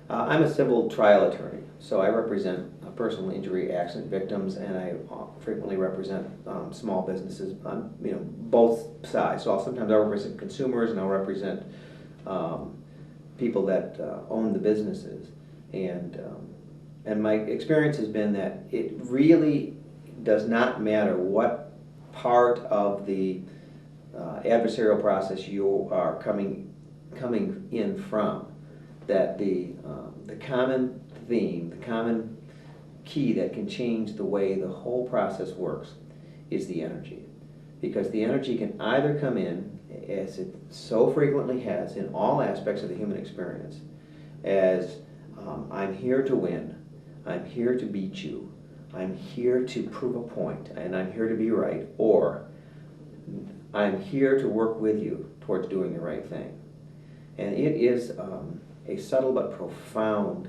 I'm a civil trial attorney, so I represent personal injury accident victims, and I frequently represent small businesses on both sides. So sometimes I'll represent consumers, and I'll represent people that own the businesses. And my experience has been that it really does not matter what part of the adversarial process you are coming in from, that the common theme, the common key that can change the way the whole process works is the energy. Because the energy can either come in, as it so frequently has in all aspects of the human experience, as I'm here to win, I'm here to beat you, I'm here to prove a point, and I'm here to be right, or I'm here to work with you towards doing the right thing. And it is a subtle but profound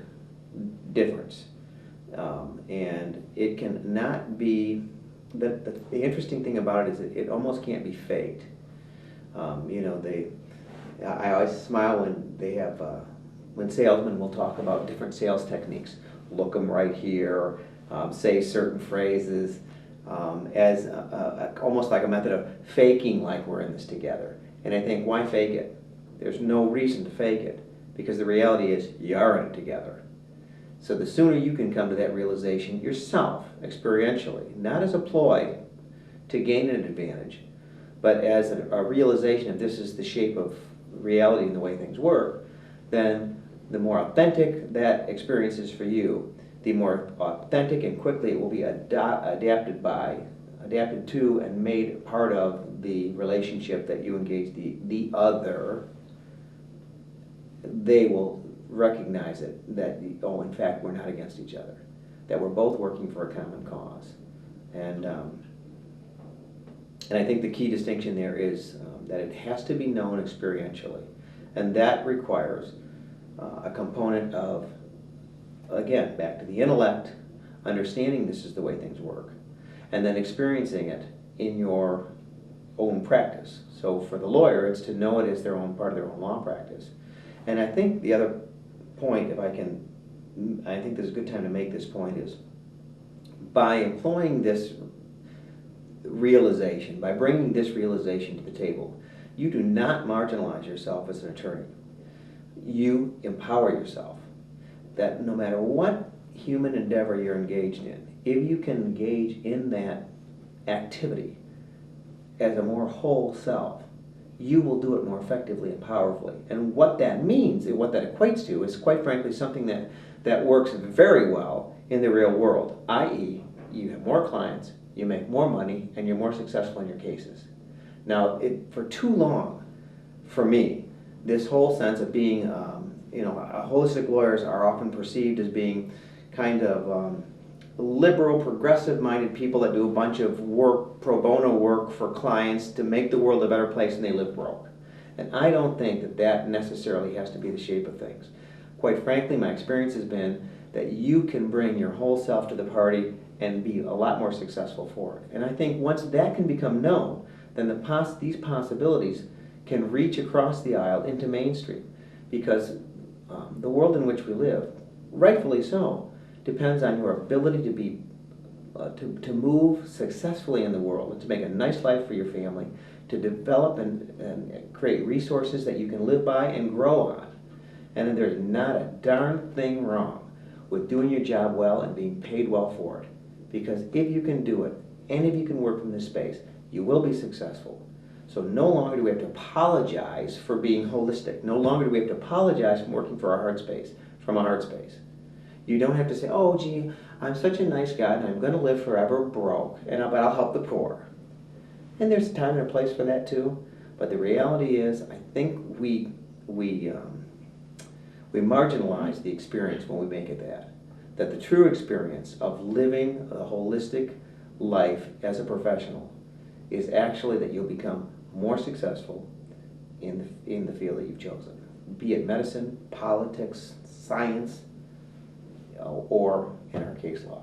difference. And it can not be, the interesting thing about it is that it almost can't be faked. I always smile when they have, when salesmen will talk about different sales techniques. Look them right here, say certain phrases, as almost like a method of faking like we're in this together. And I think, why fake it? There's no reason to fake it, because the reality is you are in it together. So the sooner you can come to that realization yourself, experientially, not as a ploy to gain an advantage, but as a realization of this is the shape of reality and the way things work, then the more authentic that experience is for you, the more authentic and quickly it will be adapted to and made part of the relationship that you engage the other. They will recognize it, that, oh, in fact, we're not against each other, that we're both working for a common cause. And I think the key distinction there is that it has to be known experientially. And that requires a component of, again, back to the intellect, understanding this is the way things work, and then experiencing it in your own practice. So for the lawyer, it's to know it as their own part of their own law practice. And I think the other point, I think this is a good time to make this point, is by employing this realization, by bringing this realization to the table, you do not marginalize yourself as an attorney. You empower yourself. That no matter what human endeavor you're engaged in, if you can engage in that activity as a more whole self, you will do it more effectively and powerfully. And what that means, and what that equates to, is quite frankly something that works very well in the real world, i.e., you have more clients, you make more money, and you're more successful in your cases. Now, for too long, for me, this whole sense of being, holistic lawyers are often perceived as being kind of liberal, progressive-minded people that do a bunch of work, pro bono work for clients to make the world a better place, and they live broke. And I don't think that that necessarily has to be the shape of things. Quite frankly, my experience has been that you can bring your whole self to the party and be a lot more successful for it. And I think once that can become known, then these possibilities can reach across the aisle into mainstream, because the world in which we live, rightfully so, depends on your ability to be to move successfully in the world and to make a nice life for your family, to develop and create resources that you can live by and grow on. And there's not a darn thing wrong with doing your job well and being paid well for it. Because if you can do it, and if you can work from this space, you will be successful. So no longer do we have to apologize for being holistic. No longer do we have to apologize for working for our heart space, from a heart space. You don't have to say, oh, gee, I'm such a nice guy and I'm going to live forever broke, but I'll help the poor. And there's a time and a place for that too. But the reality is, I think we marginalize the experience when we make it that. That the true experience of living a holistic life as a professional is actually that you'll become more successful in the field that you've chosen, be it medicine, politics, science, or in our case law.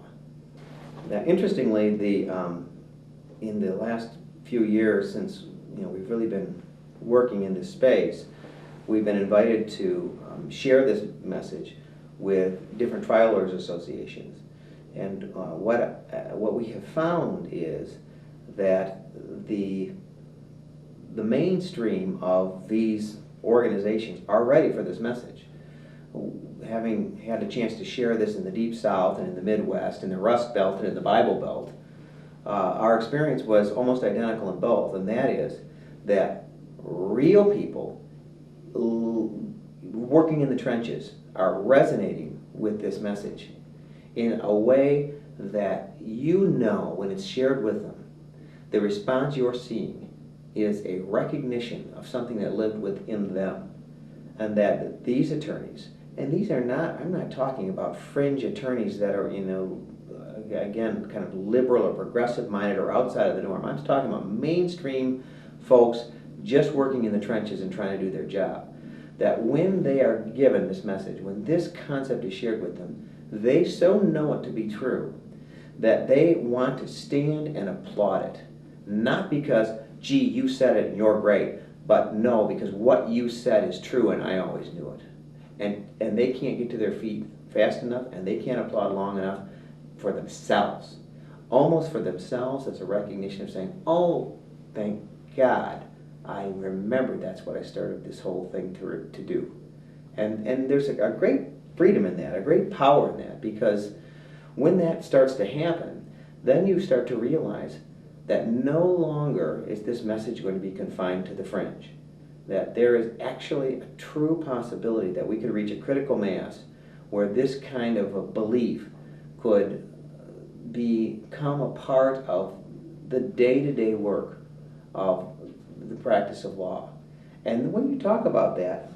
Now, interestingly, in the last few years, since we've really been working in this space, we've been invited to share this message with different trial lawyers associations. And what we have found is that the mainstream of these organizations are ready for this message. Having had a chance to share this in the Deep South and in the Midwest, in the Rust Belt and in the Bible Belt, our experience was almost identical in both, and that is that real people working in the trenches are resonating with this message in a way that you know when it's shared with them, the response you're seeing is a recognition of something that lived within them. And that these attorneys, and these are not, I'm not talking about fringe attorneys that are, again, kind of liberal or progressive minded or outside of the norm. I'm talking about mainstream folks just working in the trenches and trying to do their job. That when they are given this message, when this concept is shared with them, they so know it to be true that they want to stand and applaud it. Not because, gee, you said it and you're great, but no, because what you said is true and I always knew it. And they can't get to their feet fast enough and they can't applaud long enough for themselves. Almost for themselves, it's a recognition of saying, oh, thank God, I remembered that's what I started this whole thing to do. And there's a great freedom in that, a great power in that, because when that starts to happen, then you start to realize that no longer is this message going to be confined to the fringe. That there is actually a true possibility that we could reach a critical mass where this kind of a belief could become a part of the day-to-day work of the practice of law. And when you talk about that,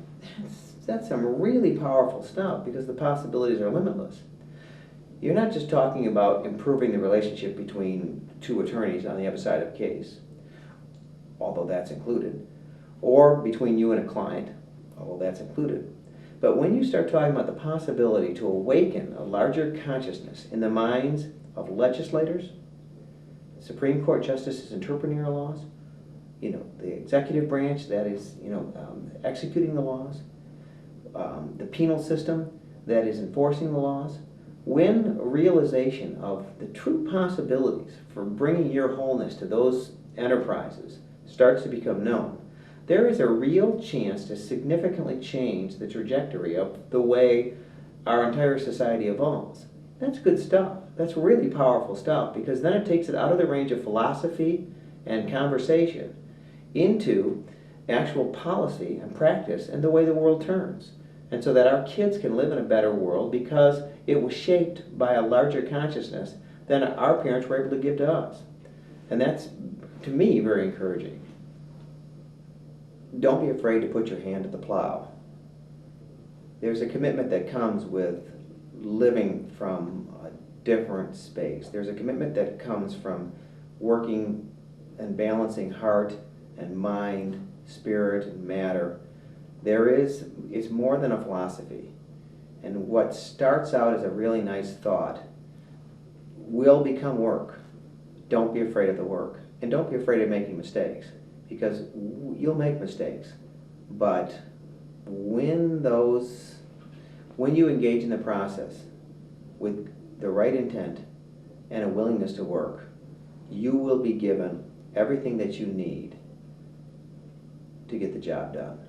that's some really powerful stuff because the possibilities are limitless. You're not just talking about improving the relationship between two attorneys on the other side of a case, although that's included, or between you and a client, although that's included. But when you start talking about the possibility to awaken a larger consciousness in the minds of legislators, Supreme Court justices interpreting our laws, the executive branch that is, executing the laws, the penal system that is enforcing the laws, when a realization of the true possibilities for bringing your wholeness to those enterprises starts to become known, there is a real chance to significantly change the trajectory of the way our entire society evolves. That's good stuff. That's really powerful stuff because then it takes it out of the range of philosophy and conversation into actual policy and practice and the way the world turns. And so that our kids can live in a better world because it was shaped by a larger consciousness than our parents were able to give to us. And that's, to me, very encouraging. Don't be afraid to put your hand to the plow. There's a commitment that comes with living from a different space. There's a commitment that comes from working and balancing heart and mind, spirit and matter. It's more than a philosophy. And what starts out as a really nice thought will become work. Don't be afraid of the work. And don't be afraid of making mistakes, because you'll make mistakes. But when you engage in the process with the right intent and a willingness to work, you will be given everything that you need to get the job done.